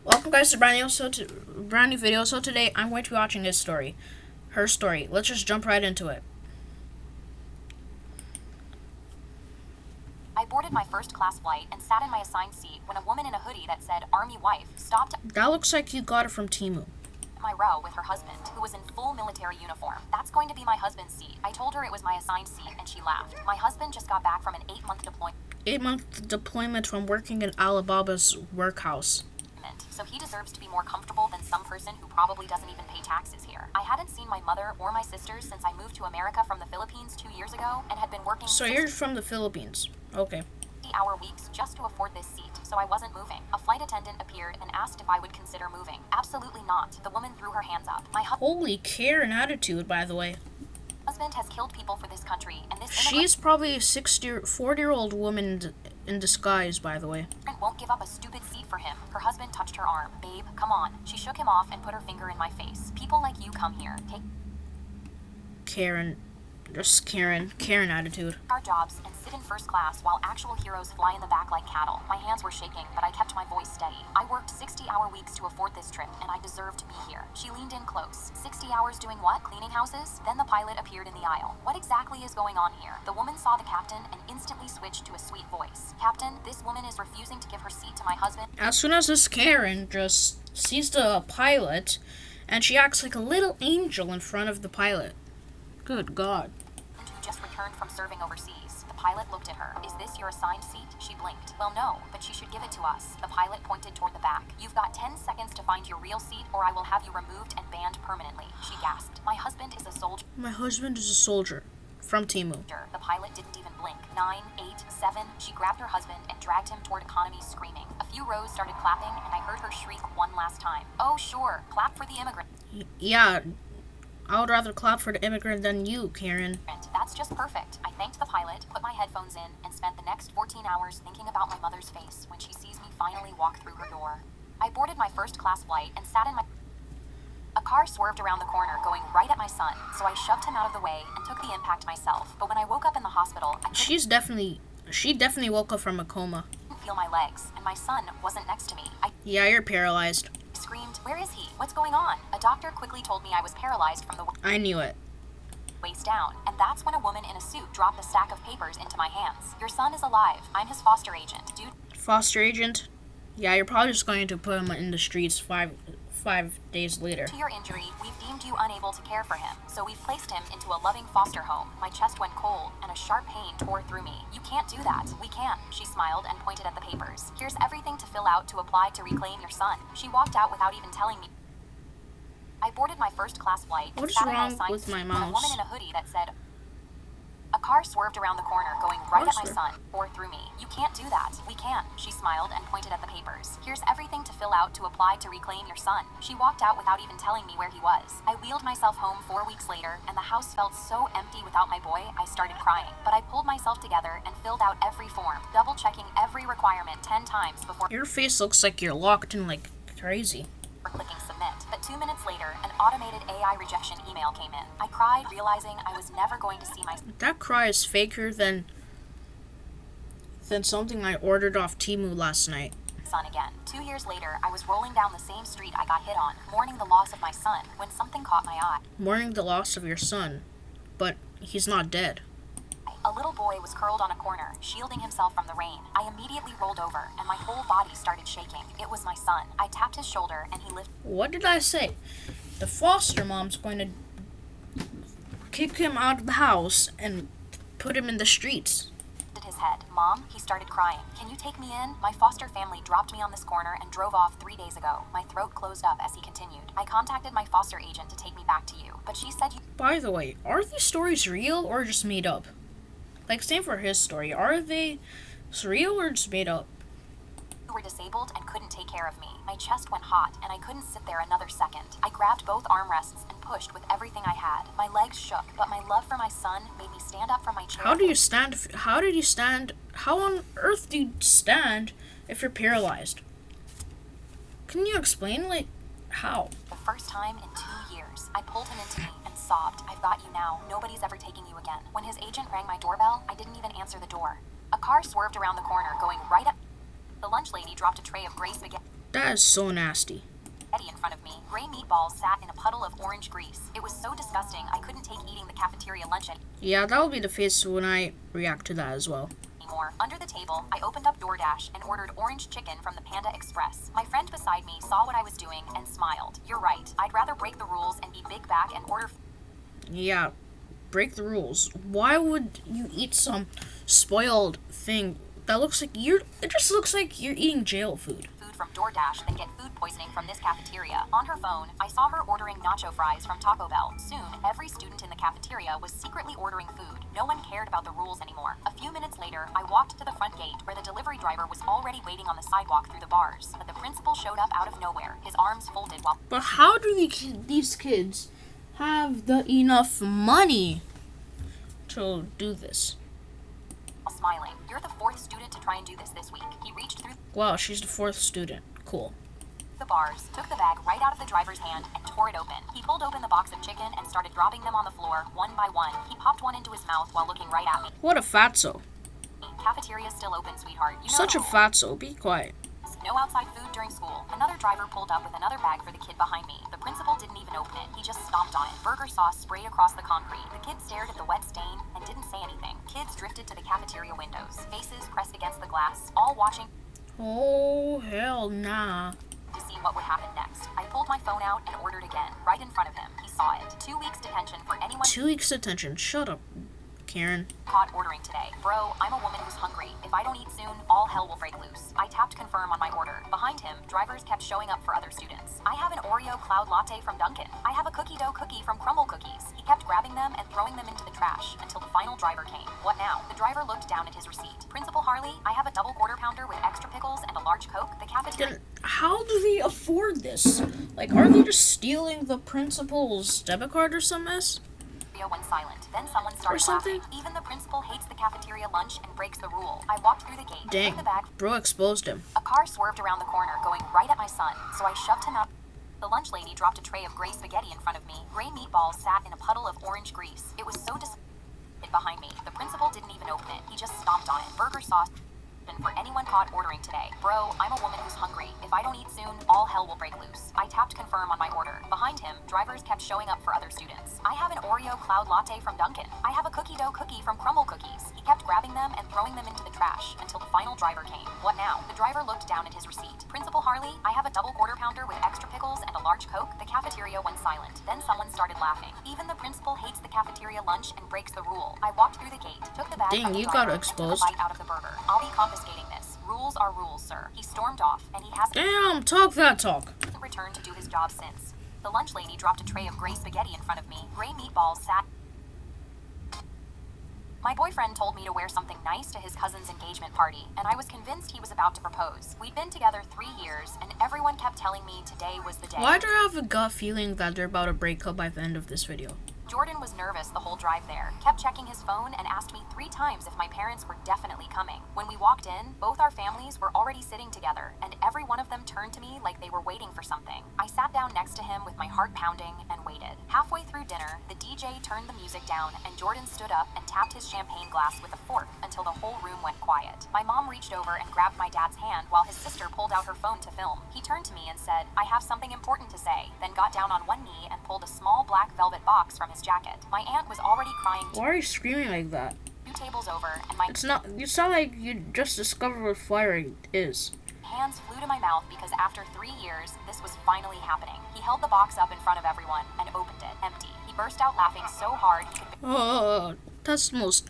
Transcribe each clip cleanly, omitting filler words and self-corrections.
Welcome guys to brand new video. So today I'm going to be watching her story. Let's just jump right into it. I boarded my first class flight and sat in my assigned seat when a woman in a hoodie that said Army Wife stopped That looks like you got it from Temu. at my row with her husband, who was in full military uniform. That's going to be my husband's seat. I told her it was my assigned seat and she laughed. My husband just got back from an 8-month deployment. 8-month deployment from working in Alibaba's workhouse. So he deserves to be more comfortable than some person who probably doesn't even pay taxes here. I hadn't seen my mother or my sisters since I moved to America from the Philippines 2 years ago and had been working So you're from the Philippines. Okay. 60-hour weeks just to afford this seat, so I wasn't moving. A flight attendant appeared and asked if I would consider moving. Absolutely not. The woman threw her hands up. My Holy Karen attitude, by the way. husband has killed people for this country, and this She's probably a 40-year-old woman in disguise, by the way. immigrant won't give up a stupid seat for him. Her husband touched her arm. Babe, come on. She shook him off and put her finger in my face. People like you come here. Take Karen attitude. our jobs and sit in first class while actual heroes fly in the back like cattle. My hands were shaking, but I kept my voice steady. I worked 60-hour weeks to afford this trip, and I deserve to be here. She leaned in close. 60 hours doing what? Cleaning houses? Then the pilot appeared in the aisle. What exactly is going on here? The woman saw the captain and instantly switched to a sweet voice. Captain, this woman is refusing to give her seat to my husband. As soon as this Karen just sees the pilot, and she acts like a little angel in front of the pilot. Good God. Who just returned from serving overseas. The pilot looked at her. Is this your assigned seat? She blinked. Well, no, but she should give it to us. The pilot pointed toward the back. You've got 10 seconds to find your real seat or I will have you removed and banned permanently. She gasped. My husband is a soldier. My husband is a soldier. From Temu. The pilot didn't even blink. 9, 8, 7. She grabbed her husband and dragged him toward economy screaming. A few rows started clapping and I heard her shriek one last time. Oh, sure. Clap for the immigrant. Yeah, I would rather clap for the immigrant than you, Karen. That's just perfect. I thanked the pilot, put my headphones in, and spent the next 14 hours thinking about my mother's face when she sees me finally walk through her door. I boarded my first class flight and sat in my... A car swerved around the corner, going right at my son, so I shoved him out of the way and took the impact myself. But when I woke up in the hospital, I She definitely woke up from a coma. couldn't feel my legs, and my son wasn't next to me. I Yeah, you're paralyzed. screamed, "Where is he? What's going on?" A doctor quickly told me I was paralyzed from the I knew it. waist down, and that's when a woman in a suit dropped a stack of papers into my hands. Your son is alive. I'm his foster agent. Dude, Foster agent? Yeah, you're probably just going to put him in the streets five days later. to your injury, we've deemed you unable to care for him, so we've placed him into a loving foster home. My chest went cold, and a sharp pain tore through me. You can't do that. We can. She smiled and pointed at the papers. Here's everything to fill out to apply to reclaim your son. She walked out without even telling me. I boarded my first class flight and What is sat in my wrong assigned with my seat when a woman mouse? in a hoodie that said, a car swerved around the corner, going right at my Closer. son, or through me. You can't do that. We can. She smiled and pointed at the papers. Here's everything to fill out to apply to reclaim your son. She walked out without even telling me where he was. I wheeled myself home 4 weeks later, and the house felt so empty without my boy, I started crying. But I pulled myself together and filled out every form, double-checking every requirement 10 times before Your face looks like you're locked in like crazy. clicking submit. But 2 minutes later, an automated AI rejection email came in. I cried, realizing I was never going to see my That cry is faker than something I ordered off Temu last night. son again. 2 years later, I was rolling down the same street I got hit on, mourning the loss of my son, when something caught my eye. Mourning the loss of your son, but he's not dead. A little boy was curled on a corner, shielding himself from the rain. I immediately rolled over, and my whole body started shaking. It was my son. I tapped his shoulder, and he lifted What did I say? The foster mom's going to kick him out of the house and put him in the streets. his head. Mom, he started crying. Can you take me in? My foster family dropped me on this corner and drove off 3 days ago. My throat closed up as he continued. I contacted my foster agent to take me back to you, but she said you By the way, are these stories real or just made up? Like, same for his story. Are they real or just made up? were disabled and couldn't take care of me. My chest went hot, and I couldn't sit there another second. I grabbed both armrests and pushed with everything I had. My legs shook, but my love for my son made me stand up from my chair. How did you stand? How on earth do you stand if you're paralyzed? Can you explain, like, how? The first time in 2 years, I pulled him into me and sobbed. I've got you now. Nobody's ever taking you again. When his agent rang my doorbell, I didn't even answer the door. A car swerved around the corner, going right up. The lunch lady dropped a tray of gray spaghetti. That is so nasty. spaghetti in front of me. Gray meatballs sat in a puddle of orange grease. It was so disgusting, I couldn't take eating the cafeteria lunch Yeah, that will be the face when I react to that as well. anymore. Under the table, I opened up DoorDash and ordered orange chicken from the Panda Express. My friend beside me saw what I was doing and smiled. You're right. I'd rather break the rules and be big back and order Yeah, break the rules. Why would you eat some spoiled thing that looks like it just looks like you're eating jail food. food from DoorDash than get food poisoning from this cafeteria. On her phone, I saw her ordering nacho fries from Taco Bell. Soon, every student in the cafeteria was secretly ordering food. No one cared about the rules anymore. A few minutes later, I walked to the front gate where the delivery driver was already waiting on the sidewalk through the bars. But the principal showed up out of nowhere, his arms folded while But how do these kids have the enough money to do this? smiling. You're the fourth student to try and do this week. He reached through Wow, she's the fourth student. Cool. the bars, took the bag right out of the driver's hand, and tore it open. He pulled open the box of chicken and started dropping them on the floor, one by one. He popped one into his mouth while looking right at me. What a fatso. Cafeteria's still open, sweetheart. You know Such the a rules. fatso. Be quiet. No outside food during school. Another driver pulled up with another bag for the kid behind me. The principal didn't even open it. He just stomped on it. Burger sauce sprayed across the concrete. The kid stared at the wet stain and didn't say anything. Kids drifted to the cafeteria windows, faces pressed against the glass, all watching Oh, hell nah. to see what would happen next. I pulled my phone out and ordered again, right in front of him. He saw it. 2 weeks detention for anyone 2 weeks detention. Shut up, Karen. caught ordering today. Bro, I'm a woman who's hungry. If I don't eat soon, all hell will break loose. I tapped confirm on my order. Behind him, drivers kept showing up for other students. I have an Oreo cloud latte from Dunkin'. I have a cookie dough cookie from Crumble Cookies. He kept grabbing them and throwing them into the trash until the final driver came. What now? The driver looked down at his receipt. Principal Harley, I have a double quarter pounder with extra pickles and a large Coke. The cafeteria Then how do they afford this? Like, are they just stealing the principal's debit card or some mess? went silent. Then someone started something? laughing. Even the principal hates the cafeteria lunch and breaks the rule. I walked through the gate, Dang, took the bag. bro exposed him. A car swerved around the corner, going right at my son, so I shoved him out. The lunch lady dropped a tray of gray spaghetti in front of me. Gray meatballs sat in a puddle of orange grease. It was so behind me. The principal didn't even open it. He just stomped on it. Burger sauce for anyone caught ordering today. Bro, I'm a woman who's hungry. If I don't eat soon, all hell will break loose. I tapped confirm on my order. Behind him, drivers kept showing up for other students. I have an Oreo cloud latte from Dunkin'. I have a cookie dough cookie from Crumble Cookies. He kept grabbing them and throwing them into the trash until the final driver came. What now? The driver looked down at his receipt. Principal Harley, I have a double quarter pounder with extra pickles and a large Coke. The cafeteria went silent. Then someone started laughing. Even the principal hates the cafeteria lunch and breaks the rule. I walked through the gate, took the bag Dang, from the you driver, got and took a exposed. bite out of the burger. I'll be confiscating this. Rules are rules, sir. He stormed off, and he hasn't Damn, talk that talk. returned to do his job since. The lunch lady dropped a tray of gray spaghetti in front of me. Gray meatballs sat. My boyfriend told me to wear something nice to his cousin's engagement party, and I was convinced he was about to propose. We'd been together 3 years, and everyone kept telling me today was the day. Why do I have a gut feeling that they're about to break up by the end of this video? Jordan was nervous the whole drive there, kept checking his phone, and asked me 3 times if my parents were definitely coming. When we walked in, both our families were already sitting together, and every one of them turned to me like they were waiting for something. I sat down next to him with my heart pounding and waited. Halfway through dinner, the DJ turned the music down, and Jordan stood up and tapped his champagne glass with a fork until the whole room went quiet. My mom reached over and grabbed my dad's hand while his sister pulled out her phone to film. He turned to me and said, I have something important to say, then got down on one knee and pulled a small black velvet box from his jacket. My aunt was already crying Why are you screaming like that? 2 tables over, and my It's not. You sound like you just discovered what firing is. hands flew to my mouth because after 3 years, this was finally happening. He held the box up in front of everyone and opened it, empty. He burst out laughing so hard he could Oh, that's the most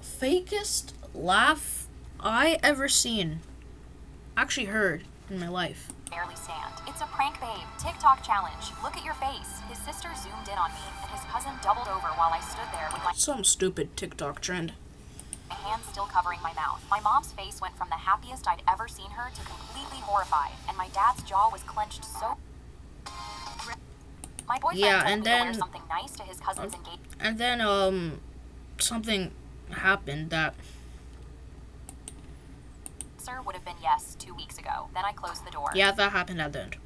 fakest laugh I ever seen. Actually heard in my life. barely stand. It's a prank, babe. TikTok challenge. Look at your face. His sister zoomed in on me, and his cousin doubled over while I stood there with my Some stupid TikTok trend. hands still covering my mouth. My mom's face went from the happiest I'd ever seen her to completely horrified, and my dad's jaw was clenched so. My boyfriend Yeah, told and me to wear then- something nice to his cousin's engagement. And then something happened that Answer would have been yes 2 weeks ago. Then I closed the door. that happened at the end.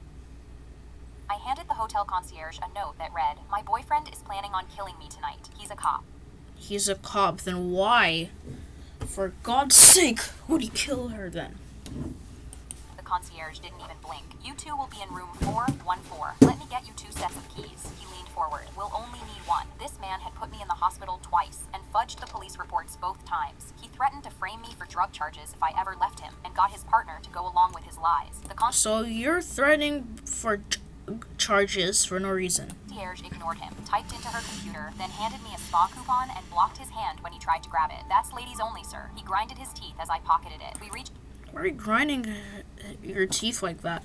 I handed the hotel concierge a note that read, My boyfriend is planning on killing me tonight. He's a cop. He's a cop, then why? For God's sake, would he kill her then? concierge didn't even blink. You two will be in room 414. Let me get you 2 sets of keys. He leaned forward. We'll only need one. This man had put me in the hospital twice and fudged the police reports both times. He threatened to frame me for drug charges if I ever left him and got his partner to go along with his lies. The So you're threatening for charges for no reason. concierge ignored him, typed into her computer, then handed me a spa coupon and blocked his hand when he tried to grab it. That's ladies only, sir. He grinded his teeth as I pocketed it. We reached Why are you grinding your teeth like that?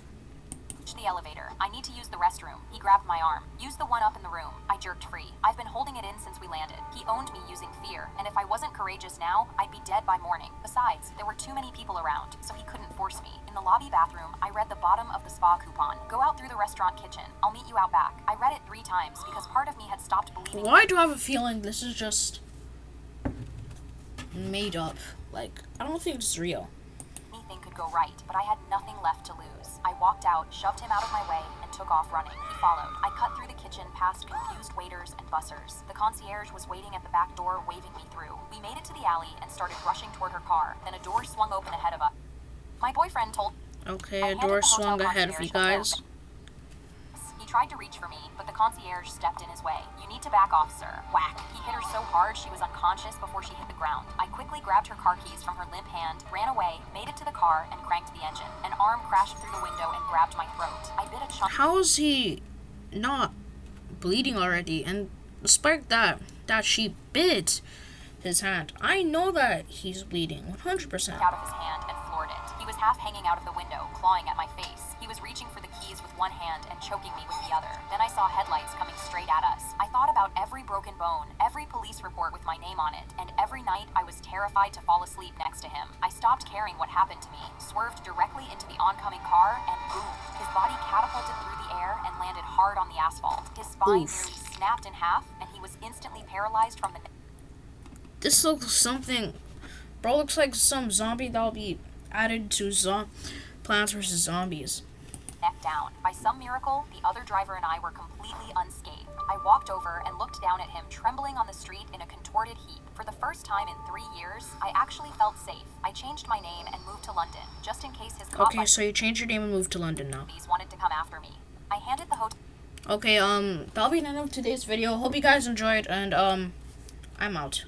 the elevator. I need to use the restroom. He grabbed my arm. Use the one up in the room. I jerked free. I've been holding it in since we landed. He owned me using fear, and if I wasn't courageous now, I'd be dead by morning. Besides, there were too many people around, so he couldn't force me. In the lobby bathroom, I read the bottom of the spa coupon. Go out through the restaurant kitchen. I'll meet you out back. I read it 3 times because part of me had stopped believing. Why do I have a feeling this is just made up? Like, I don't think it's real. Anything could go right, but I had nothing left to lose. I walked out, shoved him out of my way, and took off running. He followed. I cut through the kitchen past confused waiters and bussers. The concierge was waiting at the back door, waving me through. We made it to the alley and started rushing toward her car. Then a door swung open ahead of us. My boyfriend told Okay, I a handed door the hotel swung ahead of you concierge a guys. He tried to reach for me, but the concierge stepped in his way. You need to back off, sir. Whack. He hit her so hard she was unconscious before she hit the ground. I quickly grabbed her car keys from her limp hand, ran away, made it to the car, and cranked the engine. An arm crashed through the window and grabbed my throat. I bit a chunk. How is he not bleeding already? And despite that she bit his hand, I know that he's bleeding 100%. Out of his hand and floored it. He was half hanging out of the window, clawing at my face. He was reaching for the keys with one hand and choking me with the other. Then I saw headlights coming straight at us. I thought about every broken bone, every police report with my name on it, and every night I was terrified to fall asleep next to him. I stopped caring what happened to me, swerved directly into the oncoming car, and boom, his body catapulted through the air and landed hard on the asphalt. His spine Oof. nearly snapped in half, and he was instantly paralyzed from the This looks something, bro, looks like some zombie that'll be added to Plants vs. Zombies. neck down. By some miracle, the other driver and I were completely unscathed. I walked over and looked down at him, trembling on the street in a contorted heap. For the first time in 3 years, I actually felt safe. I changed my name and moved to London, just in case his cop Okay, so you changed your name and moved to London now. buddies wanted to come after me. I handed the hotel. Okay, that'll be the end of today's video. Hope you guys enjoyed, and I'm out.